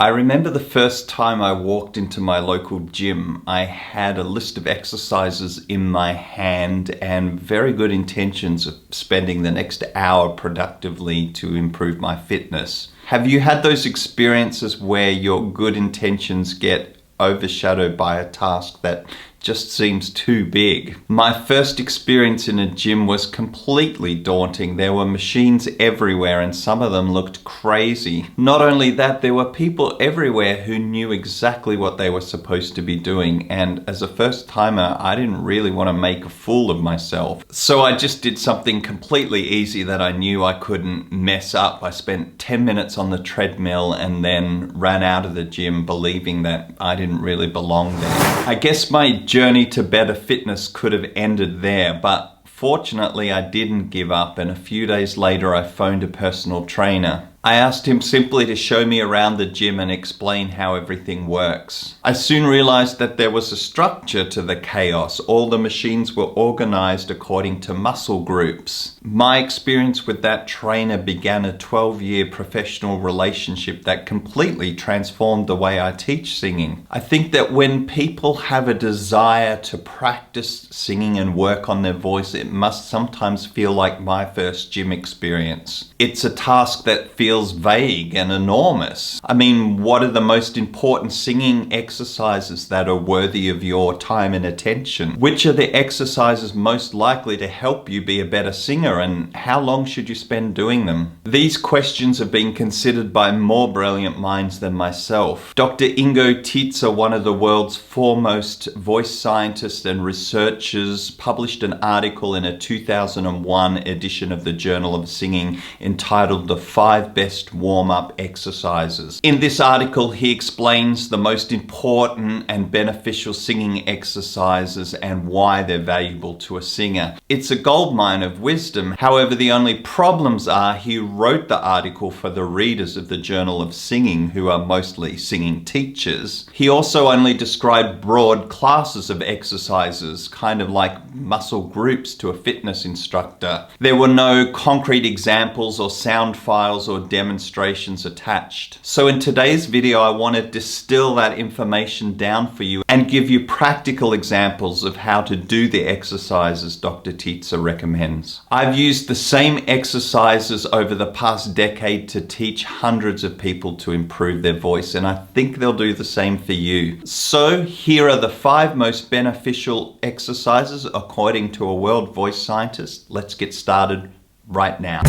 I remember the first time I walked into my local gym, I had a list of exercises in my hand and very good intentions of spending the next hour productively to improve my fitness. Have you had those experiences where your good intentions get overshadowed by a task that just seems too big? My first experience in a gym was completely daunting. There were machines everywhere and some of them looked crazy. Not only that, there were people everywhere who knew exactly what they were supposed to be doing, and as a first timer, I didn't really want to make a fool of myself. So I just did something completely easy that I knew I couldn't mess up. I spent 10 minutes on the treadmill and then ran out of the gym believing that I didn't really belong there. I guess my journey to better fitness could have ended there, but fortunately I didn't give up, and a few days later I phoned a personal trainer. I asked him simply to show me around the gym and explain how everything works. I soon realized that there was a structure to the chaos. All the machines were organized according to muscle groups. My experience with that trainer began a 12-year professional relationship that completely transformed the way I teach singing. I think that when people have a desire to practice singing and work on their voice, it must sometimes feel like my first gym experience. It's a task that feels vague and enormous. I mean, what are the most important singing exercises that are worthy of your time and attention? Which are the exercises most likely to help you be a better singer, and how long should you spend doing them? These questions have been considered by more brilliant minds than myself. Dr. Ingo Titze, one of the world's foremost voice scientists and researchers, published an article in a 2001 edition of the Journal of Singing entitled "The 5 Best Warm-Up Exercises." In this article, he explains the most important and beneficial singing exercises and why they're valuable to a singer. It's a goldmine of wisdom. However, the only problems are he wrote the article for the readers of the Journal of Singing, who are mostly singing teachers. He also only described broad classes of exercises, kind of like muscle groups to a fitness instructor. There were no concrete examples or sound files or demonstrations attached. So in today's video, I want to distill that information down for you and give you practical examples of how to do the exercises Dr. Titze recommends. I've used the same exercises over the past decade to teach hundreds of people to improve their voice, and I think they'll do the same for you. So here are the 5 most beneficial exercises according to a world voice scientist. Let's get started right now.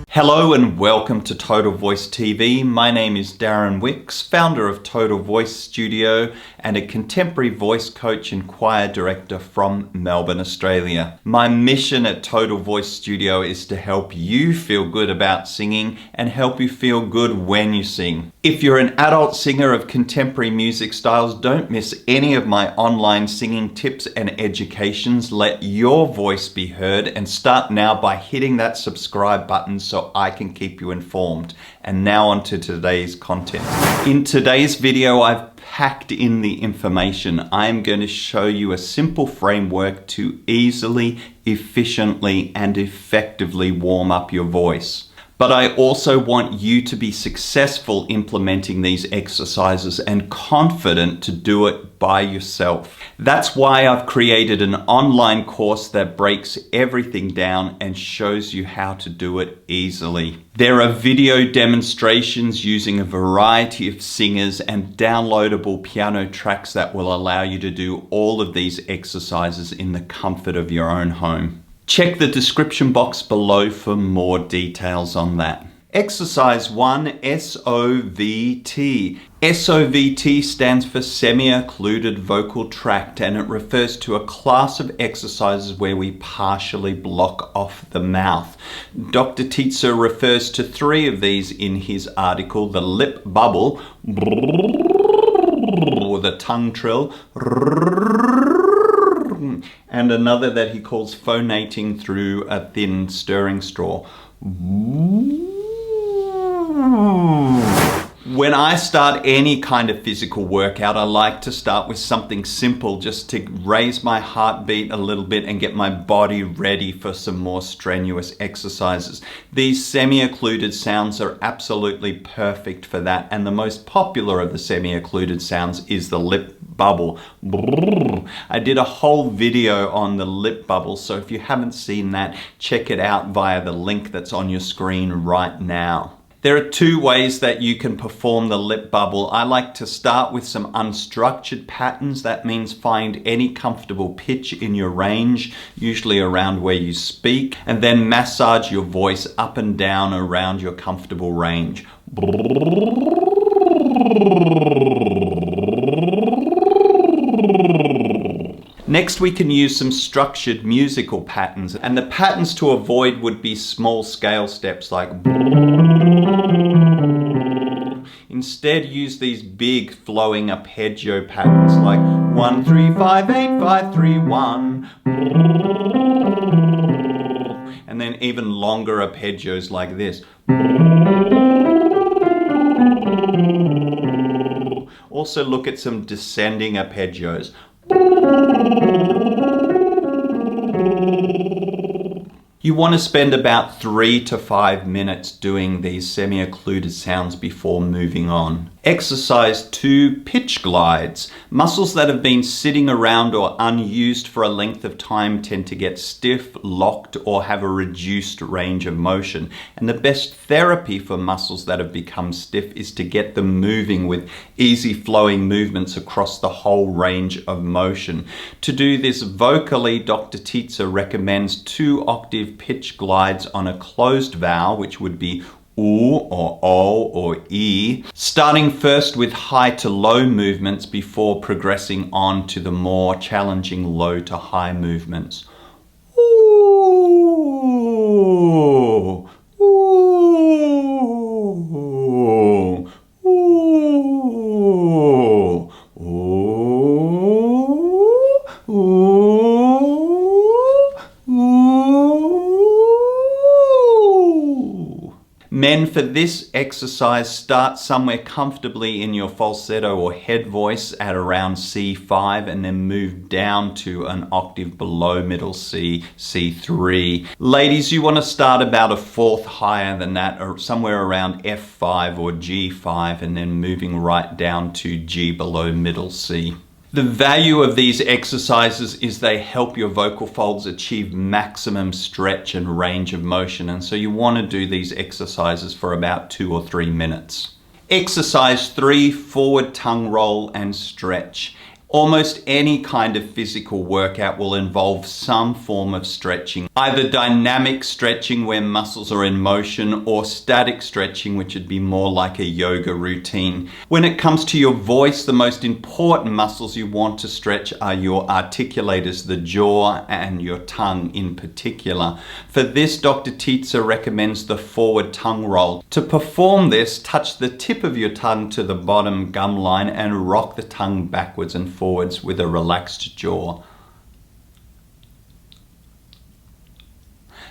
Hello and welcome to Total Voice TV. My name is Darren Wicks, founder of Total Voice Studio and a contemporary voice coach and choir director from Melbourne, Australia. My mission at Total Voice Studio is to help you feel good about singing and help you feel good when you sing. If you're an adult singer of contemporary music styles, don't miss any of my online singing tips and educations. Let your voice be heard, and start now by hitting that subscribe button so I can keep you informed. And now on to today's content. In today's video, I've packed in the information. I am going to show you a simple framework to easily, efficiently, and effectively warm up your voice. But I also want you to be successful implementing these exercises and confident to do it by yourself. That's why I've created an online course that breaks everything down and shows you how to do it easily. There are video demonstrations using a variety of singers and downloadable piano tracks that will allow you to do all of these exercises in the comfort of your own home. Check the description box below for more details on that. Exercise 1, SOVT. SOVT stands for Semioccluded Vocal Tract, and it refers to a class of exercises where we partially block off the mouth. Dr. Titze refers to 3 of these in his article: the lip bubble, or the tongue trill, and another that he calls phonating through a thin stirring straw. When I start any kind of physical workout, I like to start with something simple just to raise my heartbeat a little bit and get my body ready for some more strenuous exercises. These semi-occluded sounds are absolutely perfect for that, and the most popular of the semi-occluded sounds is the lip bubble. I did a whole video on the lip bubble, so if you haven't seen that, check it out via the link that's on your screen right now. There are two ways that you can perform the lip bubble. I like to start with some unstructured patterns. That means find any comfortable pitch in your range, usually around where you speak, and then massage your voice up and down around your comfortable range. Next, we can use some structured musical patterns, and the patterns to avoid would be small scale steps like. Instead, use these big flowing arpeggio patterns like 1 3 5 8 5 3 1, and then even longer arpeggios like this. Also look at some descending arpeggios. You want to spend about 3 to 5 minutes doing these semi-occluded sounds before moving on. Exercise 2, pitch glides. Muscles that have been sitting around or unused for a length of time tend to get stiff, locked, or have a reduced range of motion. And the best therapy for muscles that have become stiff is to get them moving with easy flowing movements across the whole range of motion. To do this vocally, Dr. Titze recommends 2-octave pitch glides on a closed vowel, which would be oo or o or e, starting first with high to low movements before progressing on to the more challenging low to high movements. Ooh, ooh, ooh, ooh, ooh. Men, for this exercise, start somewhere comfortably in your falsetto or head voice at around C5 and then move down to an octave below middle C, C3. Ladies, you want to start about a fourth higher than that, or somewhere around F5 or G5, and then moving right down to G below middle C. The value of these exercises is they help your vocal folds achieve maximum stretch and range of motion, and so you want to do these exercises for about 2 or 3 minutes. Exercise 3, forward tongue roll and stretch. Almost any kind of physical workout will involve some form of stretching, either dynamic stretching where muscles are in motion, or static stretching, which would be more like a yoga routine. When it comes to your voice, the most important muscles you want to stretch are your articulators, the jaw and your tongue in particular. For this, Dr. Titze recommends the forward tongue roll. To perform this, touch the tip of your tongue to the bottom gum line and rock the tongue backwards and forwards with a relaxed jaw.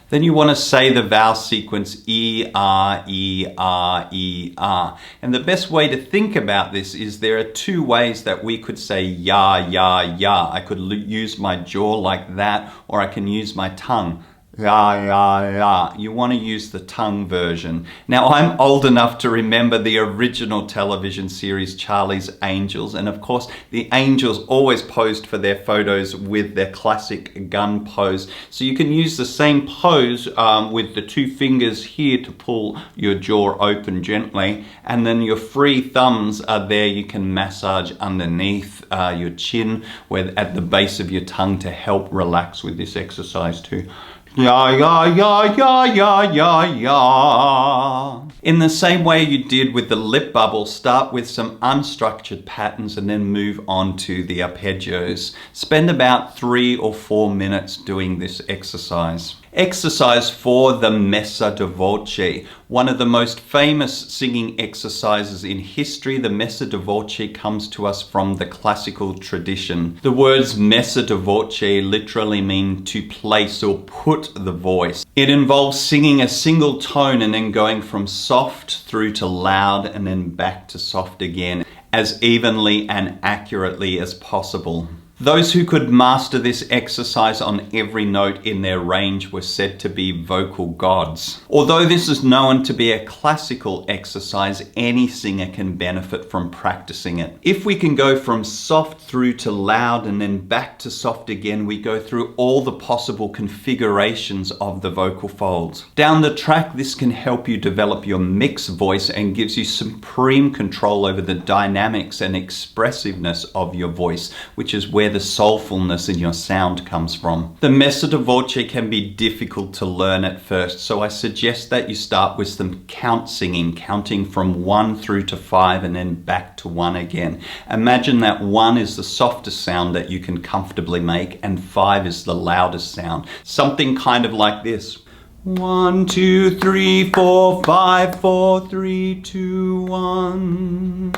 Then you want to say the vowel sequence E, R, E, R, E, R. And the best way to think about this is there are 2 ways that we could say ya, ya, ya. I could use my jaw like that, or I can use my tongue. Ya, ya, ya. You want to use the tongue version. Now, I'm old enough to remember the original television series Charlie's Angels, and of course the angels always posed for their photos with their classic gun pose. So you can use the same pose with the 2 fingers here to pull your jaw open gently, and then your free thumbs are there. You can massage underneath your chin at the base of your tongue to help relax with this exercise too. Ya, ya, ya, ya, ya, ya, ya. In the same way you did with the lip bubble, start with some unstructured patterns and then move on to the arpeggios. Spend about 3 or 4 minutes doing this exercise. Exercise 4, the Messa di Voce. One of the most famous singing exercises in history, the Messa di Voce comes to us from the classical tradition. The words Messa di Voce literally mean to place or put the voice. It involves singing a single tone and then going from soft through to loud and then back to soft again, as evenly and accurately as possible. Those who could master this exercise on every note in their range were said to be vocal gods. Although this is known to be a classical exercise, any singer can benefit from practicing it. If we can go from soft through to loud and then back to soft again, we go through all the possible configurations of the vocal folds. Down the track, this can help you develop your mixed voice and gives you supreme control over the dynamics and expressiveness of your voice, which is where the soulfulness in your sound comes from. The Messa di Voce can be difficult to learn at first, so I suggest that you start with some count singing, counting from 1 through to 5 and then back to 1 again. Imagine that 1 is the softest sound that you can comfortably make and 5 is the loudest sound. Something kind of like this. 1, 2, 3, 4, 5, 4, 3, 2, 1.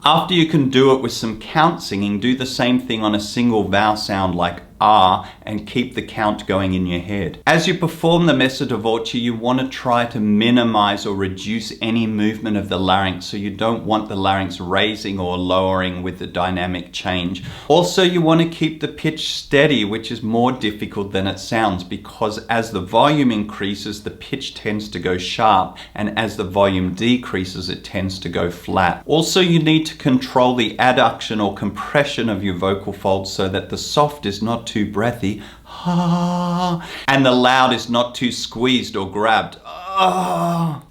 After you can do it with some count singing, do the same thing on a single vowel sound like R and keep the count going in your head. As you perform the Messa di Voce, you want to try to minimize or reduce any movement of the larynx, so you don't want the larynx raising or lowering with the dynamic change. Also, you want to keep the pitch steady, which is more difficult than it sounds, because as the volume increases, the pitch tends to go sharp, and as the volume decreases, it tends to go flat. Also, you need to control the adduction or compression of your vocal folds so that the soft is not too breathy, and the loud is not too squeezed or grabbed.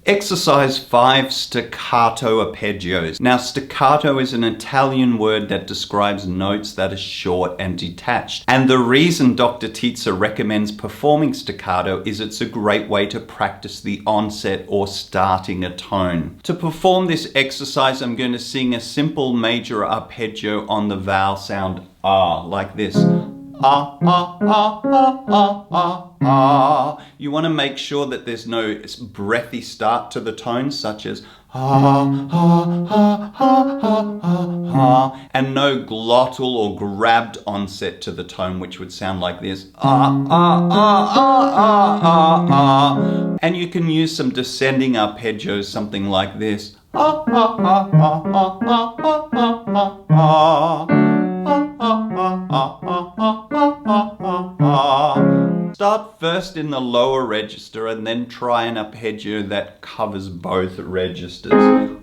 Exercise 5, Staccato Arpeggios. Now, staccato is an Italian word that describes notes that are short and detached. And the reason Dr. Titze recommends performing staccato is it's a great way to practice the onset or starting a tone. To perform this exercise, I'm going to sing a simple major arpeggio on the vowel sound R, like this. Ah, ah, ah, ah, ah, ah, ah. You want to make sure that there's no breathy start to the tone, such as ah, ah, ah, ah, ah, ah, ah, and no glottal or grabbed onset to the tone, which would sound like this. Ah, ah, ah, ah, ah, ah, ah. And you can use some descending arpeggios, something like this. Ah, ah, ah, ah, ah, ah, ah, ah, ah. Start first in the lower register and then try an arpeggio that covers both registers.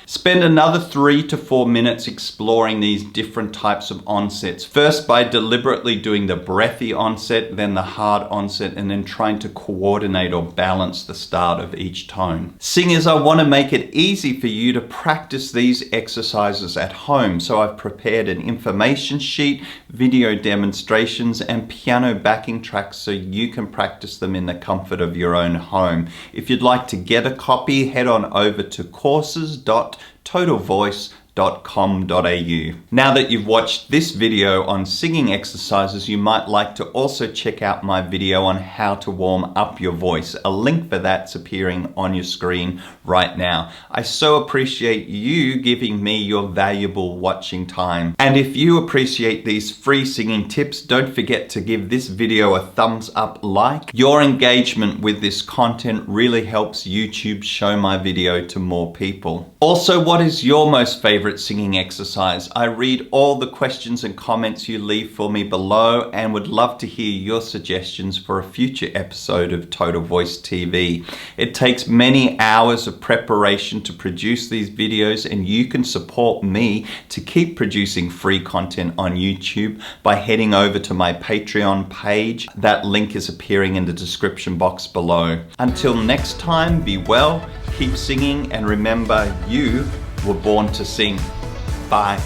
Spend another 3 to 4 minutes exploring these different types of onsets. First by deliberately doing the breathy onset, then the hard onset, and then trying to coordinate or balance the start of each tone. Singers, I want to make it easy for you to practice these exercises at home, so I've prepared an information sheet, video demonstrations, and piano backing tracks so you can practice them in the comfort of your own home. If you'd like to get a copy, head on over to courses.totalvoice.com.au. Now that you've watched this video on singing exercises, you might like to also check out my video on how to warm up your voice. A link for that's appearing on your screen right now. I so appreciate you giving me your valuable watching time. And if you appreciate these free singing tips, don't forget to give this video a thumbs up like. Your engagement with this content really helps YouTube show my video to more people. Also, what is your most favorite singing exercise? I read all the questions and comments you leave for me below and would love to hear your suggestions for a future episode of Total Voice TV. It takes many hours of preparation to produce these videos, and you can support me to keep producing free content on YouTube by heading over to my Patreon page. That link is appearing in the description box below. Until next time, be well, keep singing, and remember, you were born to sing. Bye.